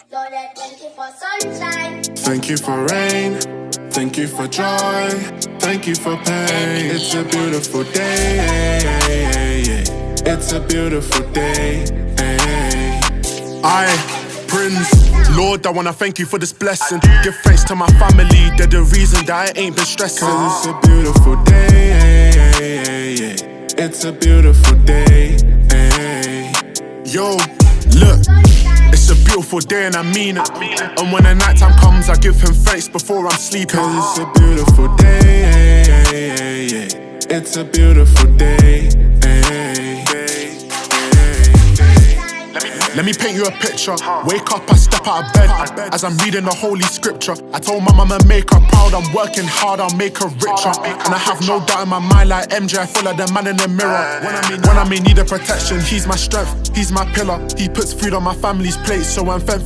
Lord, I thank you for sunshine. Thank you for rain, thank you for joy, thank you for pain. It's a beautiful day, it's a beautiful day. Prince, Lord, I wanna thank you for this blessing. Give thanks to my family, they're the reason that I ain't been stressing. Cause it's a beautiful day, it's a beautiful day. Yo, look, it's a beautiful day and I mean it. And when the night time comes, I give him thanks before I'm sleeping. Cause it's a beautiful day, it's a beautiful day. Let me paint you a picture. Wake up, I step out of bed as I'm reading the holy scripture. I told my mama make her proud, I'm working hard, I'll make her richer. And I have no doubt in my mind like MJ, I feel like the man in the mirror. When I may need a protection, he's my strength, he's my pillar. He puts food on my family's plate, so I'm thankful